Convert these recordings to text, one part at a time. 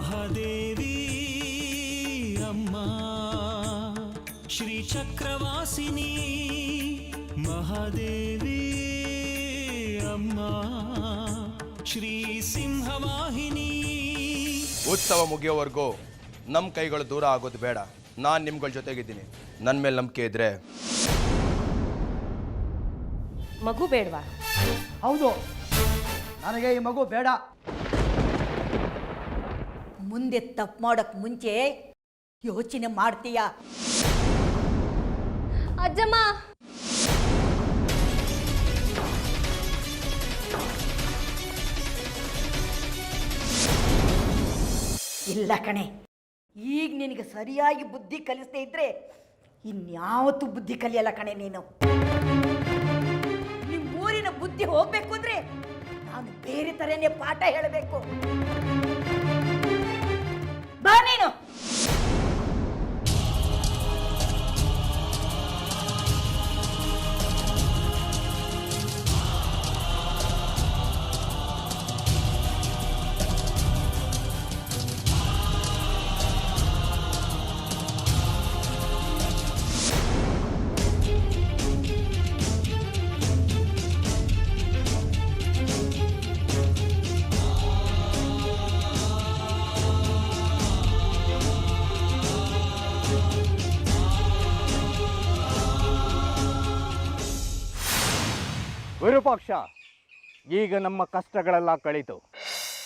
ಮಹಾದೇವಿ ಅಮ್ಮ ಶ್ರೀ ಚಕ್ರವಾಸಿನಿ ಮಹಾದೇವಿ ಅಮ್ಮ ಶ್ರೀ ಸಿಂಹವಾಹಿನಿ. ಉತ್ಸವ ಮುಗಿಯೋವರೆಗೂ ನಮ್ಮ ಕೈಗಳು ದೂರ ಆಗೋದು ಬೇಡ. ನಾನು ನಿಮ್ಗಳ ಜೊತೆಗಿದ್ದೀನಿ. ನನ್ನ ಮೇಲೆ ನಂಬಿಕೆ ಇದ್ರೆ. ಮಗು ಬೇಡವಾ? ಹೌದು, ನನಗೆ ಈ ಮಗು ಬೇಡ. ಮುಂದೆ ತಪ್ಪು ಮಾಡೋಕ್ಕೆ ಮುಂಚೆ ಯೋಚನೆ ಮಾಡ್ತೀಯಾ? ಅಜ್ಜಮ್ಮ, ಇಲ್ಲ ಕಣೆ, ಈಗ ನಿನಗೆ ಸರಿಯಾಗಿ ಬುದ್ಧಿ ಕಲಿಸದೇ ಇದ್ರೆ ಇನ್ಯಾವತ್ತೂ ಬುದ್ಧಿ ಕಲಿಯಲ್ಲ ಕಣೆ ನೀನು. ನಿಮ್ಮ ಊರಿನ ಬುದ್ಧಿ ಹೋಗ್ಬೇಕು ಅಂದ್ರೆ ನಾನು ಬೇರೆ ಥರನೇ ಪಾಠ ಹೇಳಬೇಕು. ಬಾ ನೀನು. ವಿರೂಪಾಕ್ಷ, ಈಗ ನಮ್ಮ ಕಷ್ಟಗಳೆಲ್ಲ ಕಳಿತು.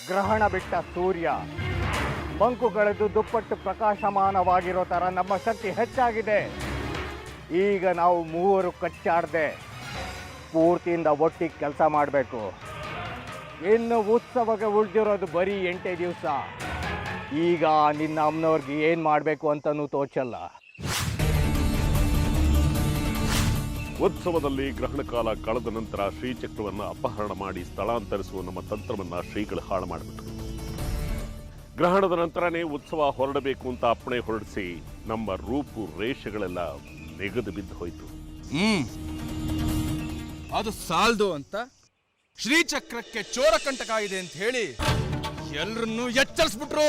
ಗ್ರಹಣ ಬಿಟ್ಟ ಸೂರ್ಯ ಮಂಕುಗಳೆದು ದುಪ್ಪಟ್ಟು ಪ್ರಕಾಶಮಾನವಾಗಿರೋ ಥರ ನಮ್ಮ ಶಕ್ತಿ ಹೆಚ್ಚಾಗಿದೆ. ಈಗ ನಾವು ಮೂವರು ಕಚ್ಚಾಡದೆ ಪೂರ್ತಿಯಿಂದ ಒಟ್ಟಿಗೆ ಕೆಲಸ ಮಾಡಬೇಕು. ಇನ್ನು ಉತ್ಸವಕ್ಕೆ ಉಳಿದಿರೋದು ಬರೀ 8 ದಿವಸ. ಈಗ ನಿನ್ನ ಅಮ್ಮನವ್ರಿಗೆ ಏನು ಮಾಡಬೇಕು ಅಂತಲೂ ತೋಚಲ್ಲ. ಉತ್ಸವದಲ್ಲಿ ಗ್ರಹಣ ಕಾಲ ಕಳೆದ ನಂತರ ಶ್ರೀಚಕ್ರವನ್ನು ಅಪಹರಣ ಮಾಡಿ ಸ್ಥಳಾಂತರಿಸುವ ನಮ್ಮ ತಂತ್ರವನ್ನು ಶ್ರೀಗಳು ಹಾಳು ಮಾಡಿಬಿಟ್ರು. ಗ್ರಹಣದ ನಂತರನೇ ಉತ್ಸವ ಹೊರಡಬೇಕು ಅಂತ ಅಪ್ಪಣೆ ಹೊರಡಿಸಿ ನಮ್ಮ ರೂಪು ರೇಷೆಗಳೆಲ್ಲ ನೆಗೆದು ಬಿದ್ದು ಹೋಯಿತು. ಅದು ಸಾಲ್ದು ಅಂತ ಶ್ರೀಚಕ್ರಕ್ಕೆ ಚೋರ ಕಂಟಕ ಇದೆ ಅಂತ ಹೇಳಿ ಎಲ್ರನ್ನೂ ಎಚ್ಚರಿಸ್ಬಿಟ್ರು.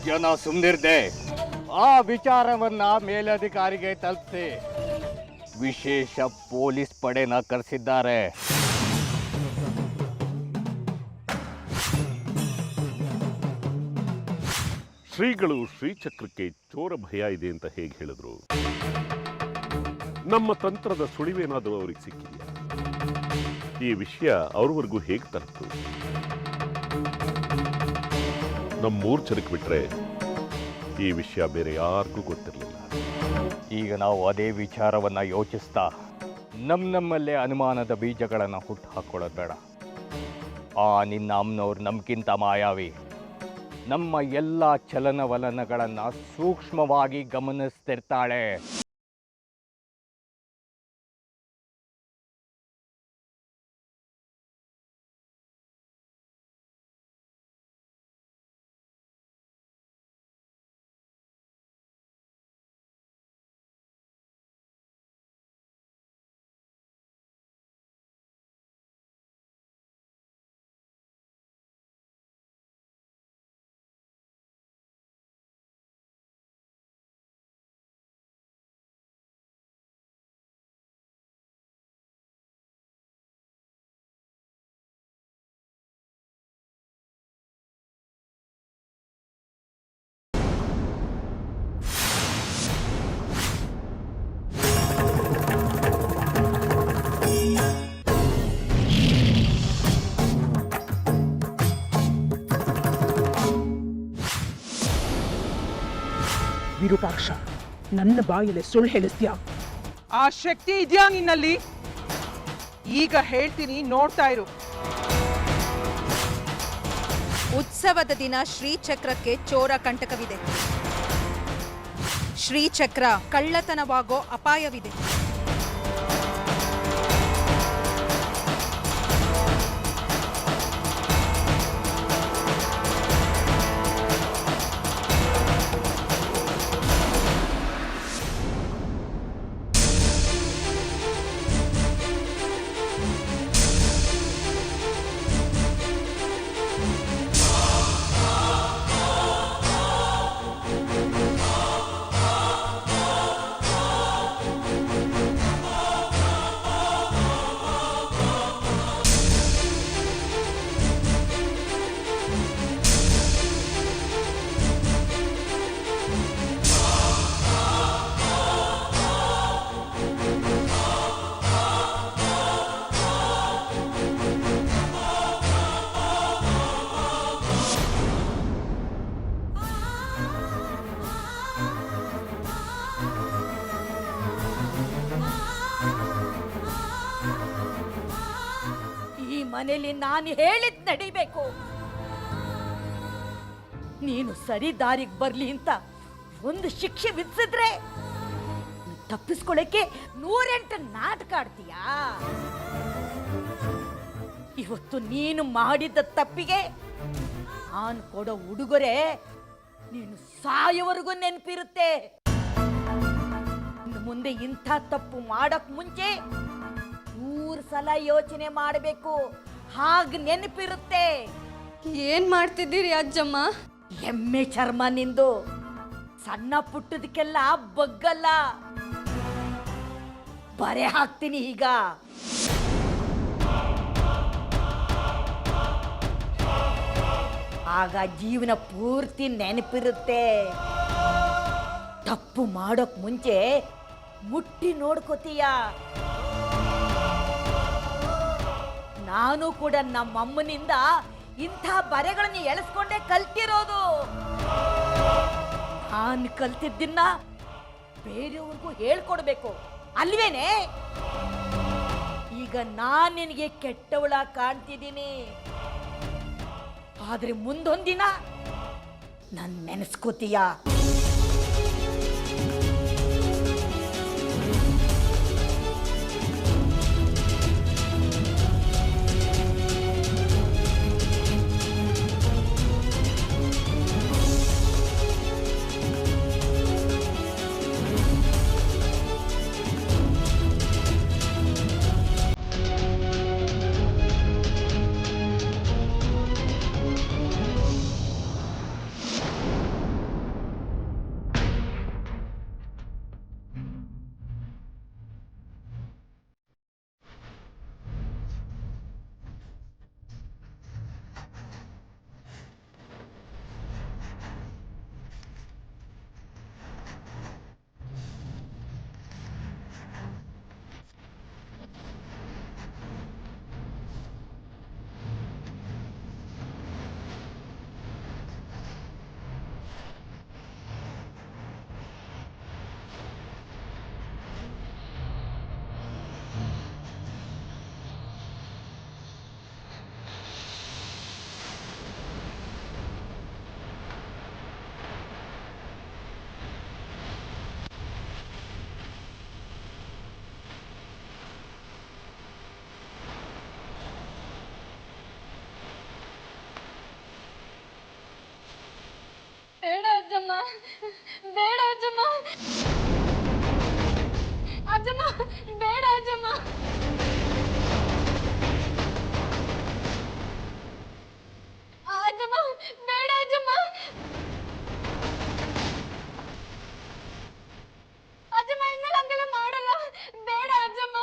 ಜನ ಸುಮ್ಮನಿರ್ದೆ ಆ ವಿಚಾರವನ್ನ ಮೇಲಧಿಕಾರಿಗೆ ತಲುಪಿಸಿ ವಿಶೇಷ ಪೊಲೀಸ್ ಪಡೆನ ಕರೆಸಿದ್ದಾರೆ. ಶ್ರೀಗಳು ಶ್ರೀಚಕ್ರಕ್ಕೆ ಚೋರ ಭಯ ಇದೆ ಅಂತ ಹೇಗೆ ಹೇಳಿದ್ರು? ನಮ್ಮ ತಂತ್ರದ ಸುಳಿವೇನಾದರೂ ಅವ್ರಿಗೆ ಸಿಕ್ಕಿದೆಯಾ? ಈ ವಿಷಯ ಅವ್ರವರೆಗೂ ಹೇಗೆ ತಲುಪಿತು? ನಮ್ಮ 3 ಜನಕ್ಕೆ ಬಿಟ್ರೆ ಈ ವಿಷಯ ಬೇರೆ ಯಾರಿಗೂ ಗೊತ್ತಿರಲಿಲ್ಲ. ಈಗ ನಾವು ಅದೇ ವಿಚಾರವನ್ನ ಯೋಚಿಸ್ತಾ ನಮ್ಮಲ್ಲೇ ಅನುಮಾನದ ಬೀಜಗಳನ್ನು ಹುಟ್ಟು ಹಾಕೊಳ್ಳೋದು ಬೇಡ. ಆ ನಿನ್ನ ಅಮ್ಮನವ್ರು ನಮ್ಗಿಂತ ಮಾಯಾವಿ. ನಮ್ಮ ಎಲ್ಲ ಚಲನವಲನಗಳನ್ನು ಸೂಕ್ಷ್ಮವಾಗಿ ಗಮನಿಸ್ತಿರ್ತಾಳೆ. ವಿರೂಪಾಕ್ಷ, ನನ್ನ ಬಾಯಲ್ಲಿ ಸುಳ್ಳು ಹೇಳಿಸ್ತೀಯಾ? ಆ ಶಕ್ತಿ ಇದೆಯಾ ನಿನ್ನಲ್ಲಿ? ಈಗ ಹೇಳ್ತೀನಿ, ನೋಡ್ತಾ ಇರು. ಉತ್ಸವದ ದಿನ ಶ್ರೀಚಕ್ರಕ್ಕೆ ಚೋರ ಕಂಟಕವಿದೆ. ಶ್ರೀಚಕ್ರ ಕಳ್ಳತನವಾಗೋ ಅಪಾಯವಿದೆ. ಮನೇಲಿ ನಾನು ಹೇಳಿದ್ ನಡಿಬೇಕು. ನೀನು ಸರಿ ದಾರಿಗೆ ಬರ್ಲಿ ಅಂತ ಒಂದು ಶಿಕ್ಷೆ ವಿಧಿಸಿದ್ರೆ ತಪ್ಪಿಸ್ಕೊಳ್ಳಕ್ಕೆ 108 ನಾಟಕ ಆಡ್ತೀಯಾ? ಇವತ್ತು ನೀನು ಮಾಡಿದ ತಪ್ಪಿಗೆ ನಾನು ಕೊಡೋ ಉಡುಗೊರೆ ನೀನು ಸಾಯೋವರೆಗೂ ನೆನಪಿರುತ್ತೆ. ಇನ್ನು ಮುಂದೆ ಇಂಥ ತಪ್ಪು ಮಾಡಕ್ ಮುಂಚೆ 100 ಸಲ ಯೋಚನೆ ಮಾಡಬೇಕು, ಹಾಗೆ ನೆನಪಿರುತ್ತೆ. ಏನ್ ಮಾಡ್ತಿದ್ದೀರಿ ಅಜ್ಜಮ್ಮ? ಎಮ್ಮೆ ಚರ್ಮ ನಿಂದು ಸಣ್ಣ ಪುಟ್ಟದಕ್ಕೆಲ್ಲ ಬಗ್ಗಲ್ಲ, ಬರೆ ಹಾಕ್ತೀನಿ ಈಗ. ಆಗ ಜೀವನ ಪೂರ್ತಿ ನೆನಪಿರುತ್ತೆ. ತಪ್ಪು ಮಾಡೋಕ್ ಮುಂಚೆ ಮುಟ್ಟಿ ನೋಡ್ಕೋತೀಯ. ನಾನು ಕೂಡ ನಮ್ಮಮ್ಮನಿಂದ ಇಂಥ ಬರೆಗಳನ್ನ ಎಳೆಸ್ಕೊಂಡೇ ಕಲ್ತಿರೋದು. ನಾನು ಕಲ್ತಿದ್ದನ್ನ ಬೇರೆಯವ್ರಿಗೂ ಹೇಳ್ಕೊಡ್ಬೇಕು ಅಲ್ವೇನೆ? ಈಗ ನಾನು ನಿನಗೆ ಕೆಟ್ಟವಳ ಕಾಣ್ತಿದ್ದೀನಿ, ಆದ್ರೆ ಮುಂದೊಂದಿನ ನಾನು ನೆನೆಸ್ಕೋತೀಯ. ಬೇಡ ಅಜ್ಜಮ್ಮ, ಬೇಡ ಅಜ್ಜಮ್ಮ, ಅಜ್ಜಮ್ಮ ಬೇಡ ಅಜ್ಜಮ್ಮ. ಅಜ್ಜಮ್ಮ ಬೇಡ ಅಜ್ಜಮ್ಮ, ಅಜ್ಜಮ್ಮ ಇನ್ಮೇಲೆ ಹಂಗೆಲ್ಲ ಮಾಡಲ್ಲ, ಬೇಡ ಅಜ್ಜಮ್ಮ.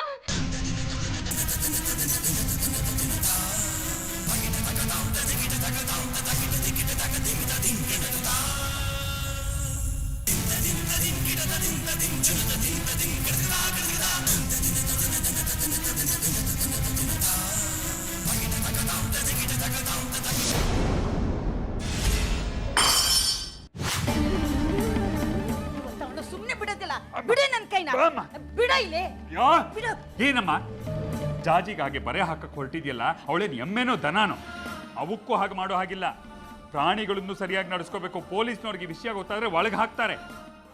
ಸುಮ್ಮನೆ ಬಿಡೋದಿಲ್ಲ, ಬಿಡ ನನ್ನ ಕೈನ, ಬಿಡ ಇಲ್ಲಿ, ಬಿಡು. ಏನಮ್ಮ ಜಾಜಿಗೆ ಹಾಗೆ ಬರೆ ಹಾಕಕ್ಕೆ ಹೊರಟಿದ್ಯಲ್ಲ, ಅವಳೇನು ಎಮ್ಮೆನೋ ದನಾನೋ? ಅವಕ್ಕೂ ಹಾಗೆ ಮಾಡೋ ಹಾಗಿಲ್ಲ. ಪ್ರಾಣಿಗಳನ್ನು ಸರಿಯಾಗಿ ನಡೆಸ್ಕೋಬೇಕು. ಪೊಲೀಸ್ನವ್ರಿಗೆ ವಿಷಯ ಗೊತ್ತಾದ್ರೆ ಒಳಗೆ ಹಾಕ್ತಾರೆ.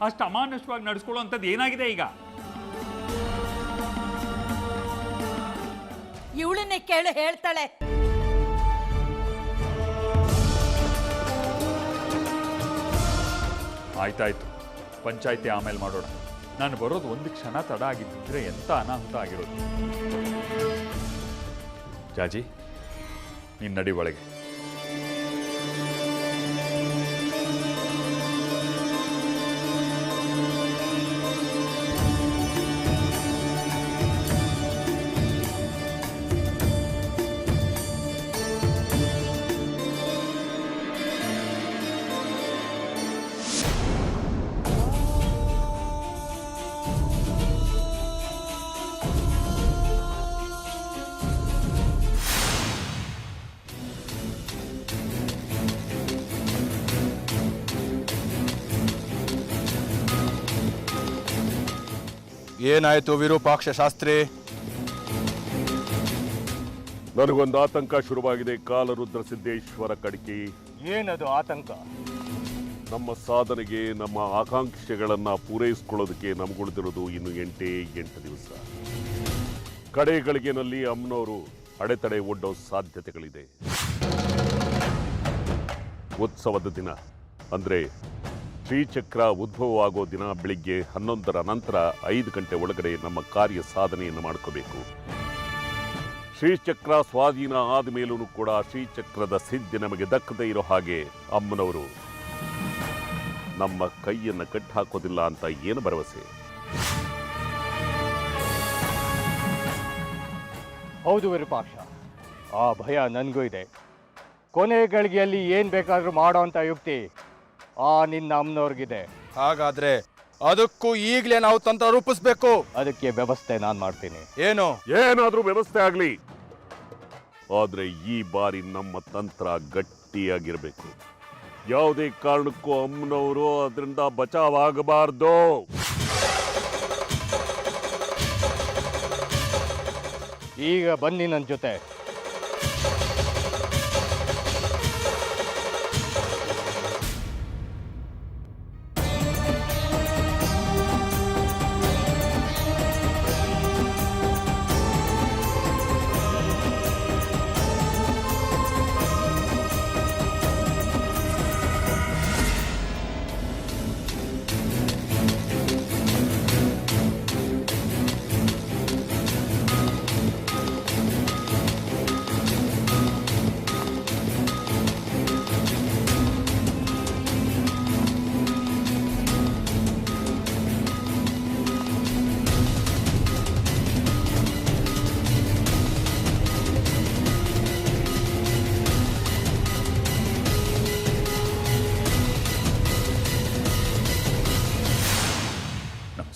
ಅಷ್ಟು ಅಮಾನುಷವಾಗಿ ನಡೆಸ್ಕೊಳ್ಳೋ ಅಂಥದ್ದು ಏನಾಗಿದೆ ಈಗ? ಇವಳನ್ನೇ ಕೇಳು, ಹೇಳ್ತಾಳೆ. ಆಯ್ತಾಯ್ತು, ಪಂಚಾಯ್ತಿ ಆಮೇಲೆ ಮಾಡೋಣ. ನಾನು ಬರೋದು ಒಂದು ಕ್ಷಣ ತಡ ಆಗಿದ್ದಿದ್ರೆ ಎಂಥ ಅನಾಹುತ ಆಗಿರೋದು. ಜಾಜಿ, ನೀನು ನಡಿ ಒಳಗೆ. ಏನಾಯ್ತು ವಿರೂಪಾಕ್ಷ ಶಾಸ್ತ್ರಿ? ನನಗೊಂದು ಆತಂಕ ಶುರುವಾಗಿದೆ ಕಾಲರುದ್ರ ಸಿದ್ದೇಶ್ವರ ಕಡ್ಕಿ. ಏನದು ಆತಂಕ? ನಮ್ಮ ಸಾಧನೆಗೆ, ನಮ್ಮ ಆಕಾಂಕ್ಷೆಗಳನ್ನು ಪೂರೈಸಿಕೊಳ್ಳೋದಕ್ಕೆ ನಮಗುಳಿದಿರೋದು ಇನ್ನು 8 ದಿವಸ. ಕಡೆಗಳಿಗೆನಲ್ಲಿ ಅಮ್ಮನವರು ಅಡೆತಡೆ ಒಡ್ಡೋ ಸಾಧ್ಯತೆಗಳಿದೆ. ಉತ್ಸವದ ದಿನ ಅಂದರೆ ಶ್ರೀಚಕ್ರ ಉದ್ಭವವಾಗೋ ದಿನ ಬೆಳಿಗ್ಗೆ 11ರ ನಂತರ 5 ಗಂಟೆ ಒಳಗಡೆ ನಮ್ಮ ಕಾರ್ಯ ಸಾಧನೆಯನ್ನು ಮಾಡ್ಕೋಬೇಕು. ಶ್ರೀಚಕ್ರ ಸ್ವಾಧೀನ ಆದ ಮೇಲೂ ಕೂಡ ಶ್ರೀಚಕ್ರದ ಸಿದ್ಧಿ ನಮಗೆ ದಕ್ಕದೇ ಇರೋ ಹಾಗೆ ಅಮ್ಮನವರು ನಮ್ಮ ಕೈಯನ್ನು ಕಟ್ಟಾಕೋದಿಲ್ಲ ಅಂತ ಏನು ಭರವಸೆ? ಹೌದು ವಿರೂಪಾಕ್ಷ, ಆ ಭಯ ನನಗೂ ಇದೆ. ಕೊನೆ ಗಳಿಗೆಯಲ್ಲಿ ಏನು ಬೇಕಾದರೂ ಮಾಡೋ ಅಂಥ ಯುಕ್ತಿ ಆ ನಿನ್ನ ಅಮ್ಮನವ್ರಿಗಿದೆ. ಹಾಗಾದ್ರೆ ಅದಕ್ಕೂ ಈಗಲೇ ನಾವು ತಂತ್ರ ರೂಪಿಸ್ಬೇಕು. ಅದಕ್ಕೆ ವ್ಯವಸ್ಥೆ ನಾನು ಮಾಡ್ತೀನಿ. ಏನಾದ್ರೂ ವ್ಯವಸ್ಥೆ ಆಗಲಿ, ಆದ್ರೆ ಈ ಬಾರಿ ನಮ್ಮ ತಂತ್ರ ಗಟ್ಟಿಯಾಗಿರ್ಬೇಕು. ಯಾವುದೇ ಕಾರಣಕ್ಕೂ ಅಮ್ಮನವರು ಅದರಿಂದ ಬಚಾವಾಗಬಾರ್ದು. ಈಗ ಬನ್ನಿ ನನ್ನ ಜೊತೆ.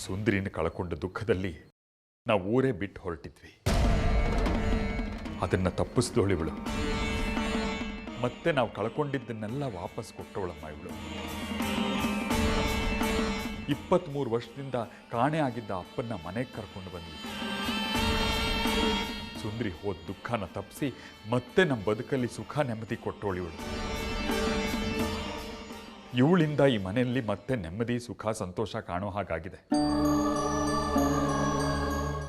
ಸುಂದರಿನ ಕಳ್ಕೊಂಡ ದುಃಖದಲ್ಲಿ ನಾವು ಊರೇ ಬಿಟ್ಟು ಹೊರಟಿದ್ವಿ. ಅದನ್ನು ತಪ್ಪಿಸ್ದೋಳು ಇವಳು. ಮತ್ತೆ ನಾವು ಕಳ್ಕೊಂಡಿದ್ದನ್ನೆಲ್ಲ ವಾಪಸ್ ಕೊಟ್ಟವಳಮ್ಮ ಇವಳು. 23 ವರ್ಷದಿಂದ ಕಾಣೆ ಆಗಿದ್ದ ಅಪ್ಪನ್ನ ಮನೆಗೆ ಕರ್ಕೊಂಡು ಬಂದ್ವಿ. ಸುಂದರಿ ಹೋದ ದುಃಖನ ತಪ್ಪಿಸಿ ಮತ್ತೆ ನಮ್ಮ ಬದುಕಲ್ಲಿ ಸುಖ ನೆಮ್ಮದಿ ಕೊಟ್ಟವಳು ಇವಳು. ಇವಳಿಂದ ಈ ಮನೆಯಲ್ಲಿ ಮತ್ತೆ ನೆಮ್ಮದಿ ಸುಖ ಸಂತೋಷ ಕಾಣೋ ಹಾಗಾಗಿದೆ.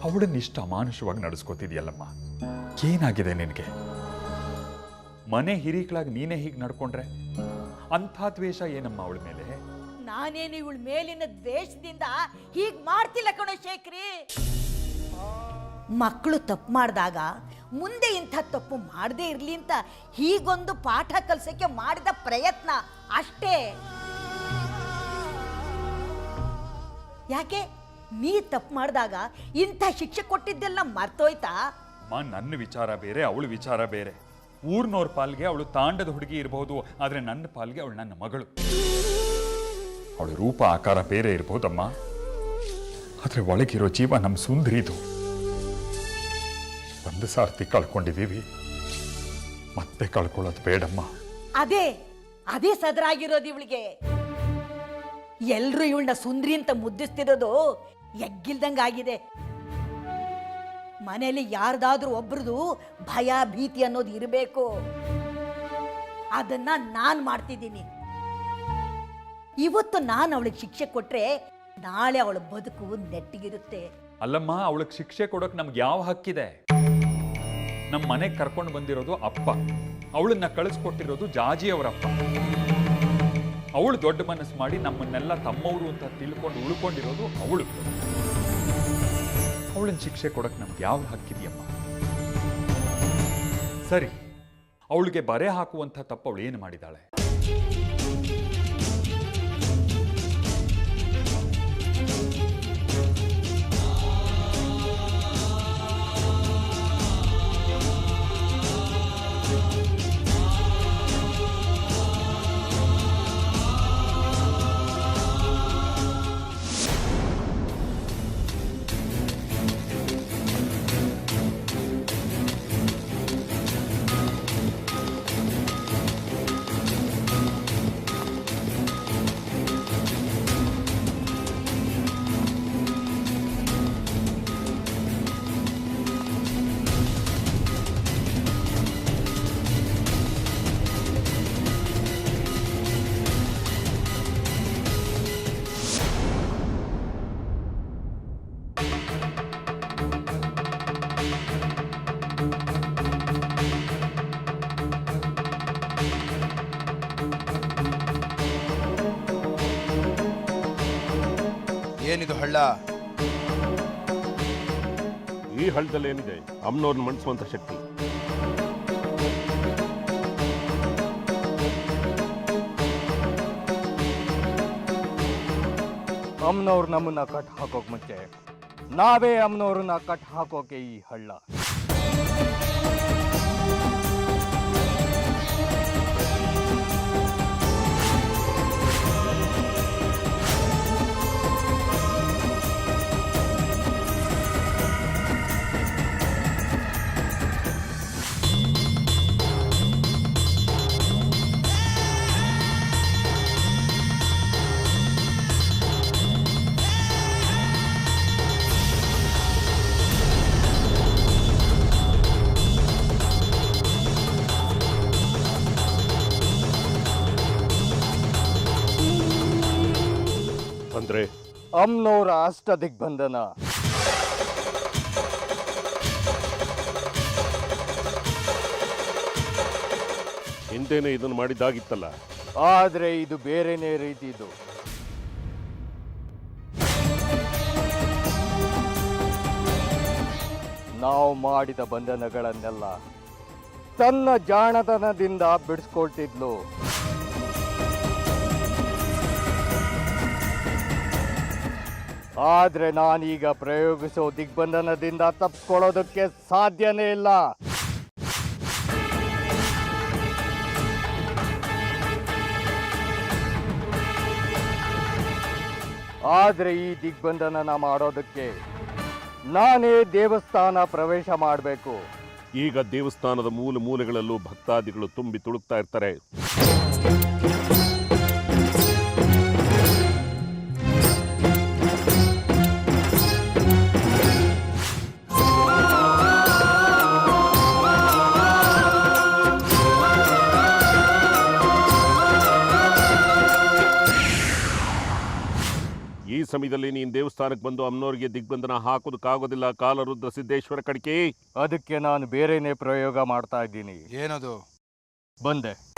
ಅವಳನ್ನ ಇಷ್ಟು ಅಮಾನುಷವಾಗಿ ನಡೆಸ್ಕೋತಿದ್ಯಲ್ಲಮ್ಮ, ಏನಾಗಿದೆ ನಿನಗೆ? ಮನೆ ಹಿರಿಕಳಾಗಿ ನೀನೇ ಹೀಗೆ ನಡ್ಕೊಂಡ್ರೆ ಅಂಥ ದ್ವೇಷ ಏನಮ್ಮ ಅವಳ ಮೇಲೆ? ನಾನೇನು ಇವಳ ಮೇಲಿನ ದ್ವೇಷದಿಂದ ಹೀಗೆ ಮಾಡ್ತಿಲ್ಲ ಕಣೋ ಶೇಖರಿ. ಮಕ್ಕಳು ತಪ್ಪು ಮಾಡಿದಾಗ ಮುಂದೆ ಇಂಥ ತಪ್ಪು ಮಾಡದೇ ಇರಲಿ ಅಂತ ಹೀಗೊಂದು ಪಾಠ ಕಲಿಸೋಕ್ಕೆ ಮಾಡಿದ ಪ್ರಯತ್ನ ಅಷ್ಟೇ. ಯಾಕೆ ನೀ ತಪ್ಪು ಮಾಡಿದಾಗ ಇಂಥ ಶಿಕ್ಷೆ ಕೊಟ್ಟಿದ್ದೆಲ್ಲ ಮರ್ತೋಯ್ತಾ? ನನ್ನ ವಿಚಾರ ಬೇರೆ, ಅವಳ ವಿಚಾರ ಬೇರೆ. ಊರ್ನವ್ರ ಪಾಲ್ಗೆ ಅವಳು ತಾಂಡದ ಹುಡುಗಿ ಇರಬಹುದು, ಆದರೆ ನನ್ನ ಪಾಲ್ಗೆ ಅವಳು ನನ್ನ ಮಗಳು. ಅವಳ ರೂಪ ಆಕಾರ ಬೇರೆ ಇರಬಹುದಮ್ಮ, ಆದರೆ ಒಳಗಿರೋ ಜೀವ ನಮ್ಮ ಸುಂದರಿದು. ಒಂದು ಸಾರ್ತಿ ಕಳ್ಕೊಂಡಿದ್ದೀವಿ, ಮತ್ತೆ ಕಳ್ಕೊಳ್ಳೋದು ಬೇಡಮ್ಮ. ಅದೇ ಸದರಾಗಿರೋದು ಇವಳಿಗೆ. ಎಲ್ರು ಇವಳನ್ನ ಸುಂದ್ರಿ ಅಂತ ಮುದ್ದಿಸ್ತಿರೋದು ಎಗ್ಗಿಲ್ದಂಗಾಗಿದೆ. ಮನೆಯಲ್ಲಿ ಯಾರ್ದಾದ್ರೂ ಒಬ್ರದು ಭಯ ಭೀತಿ ಅನ್ನೋದು ಇರಬೇಕು. ಅದನ್ನ ನಾನು ಮಾಡ್ತಿದ್ದೀನಿ. ಇವತ್ತು ನಾನು ಅವಳಿಗೆ ಶಿಕ್ಷೆ ಕೊಟ್ರೆ ನಾಳೆ ಅವಳ ಬದುಕು ನೆಟ್ಟಿಗಿರುತ್ತೆ. ಅಲ್ಲಮ್ಮ, ಅವಳಿಗೆ ಶಿಕ್ಷೆ ಕೊಡೋಕೆ ನಮ್ಗೆ ಯಾವ ಹಕ್ಕಿದೆ? ನಮ್ಮ ಮನೆಗೆ ಕರ್ಕೊಂಡು ಬಂದಿರೋದು ಅಪ್ಪ, ಅವಳನ್ನ ಕಳಿಸ್ಕೊಟ್ಟಿರೋದು ಜಾಜಿಯವರಪ್ಪ. ಅವಳು ದೊಡ್ಡ ಮನಸ್ಸು ಮಾಡಿ ನಮ್ಮನ್ನೆಲ್ಲ ತಮ್ಮವರು ಅಂತ ತಿಳ್ಕೊಂಡು ಉಳ್ಕೊಂಡಿರೋದು ಅವಳು. ಅವಳನ್ನ ಶಿಕ್ಷೆ ಕೊಡೋಕೆ ನಮ್ಗೆ ಯಾವ ಹಕ್ಕಿದೆಯಮ್ಮ? ಸರಿ, ಅವಳಿಗೆ ಬರೆ ಹಾಕುವಂಥ ತಪ್ಪು ಅವಳು ಏನು ಮಾಡಿದಾಳೆ? ಏನಿದು ಹಳ್ಳ? ಈ ಹಳ್ಳದಲ್ಲಿ ಏನಿದೆ? ಅಮ್ಮನವ್ರನ್ನ ಮಣಿಸುವಂತ ಶಕ್ತಿ. ಅಮ್ಮನವ್ರು ನಮ್ಮನ್ನ ಕಟ್ ಹಾಕೋಕ್ ಮುಂಚೆ ನಾವೇ ಅಮ್ಮನವ್ರನ್ನ ಕಟ್ ಹಾಕೋಕೆ ಈ ಹಳ್ಳ. ಅಂದ್ರೆ ಅಮ್ಮನವ್ರ ಅಷ್ಟ ದಿಗ್ಬಂಧನ. ಹಿಂದೆನೇ ಇದನ್ನು ಮಾಡಿದ್ದಾಗಿತ್ತಲ್ಲ. ಆದ್ರೆ ಇದು ಬೇರೆನೇ ರೀತಿದು. ನಾವು ಮಾಡಿದ ಬಂಧನಗಳನ್ನೆಲ್ಲ ತನ್ನ ಜಾಣತನದಿಂದ ಬಿಡಿಸ್ಕೊಳ್ತಿದ್ಲು. ಆದ್ರೆ ನಾನೀಗ ಪ್ರಯೋಗಿಸೋ ದಿಗ್ಬಂಧನದಿಂದ ತಪ್ಪಿಕೊಳ್ಳೋದಕ್ಕೆ ಸಾಧ್ಯನೇ ಇಲ್ಲ. ಆದ್ರೆ ಈ ದಿಗ್ಬಂಧನನ ಮಾಡೋದಕ್ಕೆ ನಾನೇ ದೇವಸ್ಥಾನ ಪ್ರವೇಶ ಮಾಡಬೇಕು. ಈಗ ದೇವಸ್ಥಾನದ ಮೂಲೆ ಮೂಲೆಗಳಲ್ಲೂ ಭಕ್ತಾದಿಗಳು ತುಂಬಿ ತುಳುಕ್ತಾ ಇರ್ತಾರೆ. ಈ ಸಮಯದಲ್ಲಿ ನೀನು ದೇವಸ್ಥಾನಕ್ಕೆ ಬಂದು ಅಮ್ಮನವ್ರಿಗೆ ದಿಗ್ಬಂಧನ ಹಾಕೋದಕ್ಕಾಗೋದಿಲ್ಲ ಕಾಲರುದ್ರ ಸಿದ್ದೇಶ್ವರ ಕಡ್ಕಿ. ಅದಕ್ಕೆ ನಾನು ಬೇರೆನೇ ಪ್ರಯೋಗ ಮಾಡ್ತಾ ಇದ್ದೀನಿ. ಏನದು? ಬಂದೆ.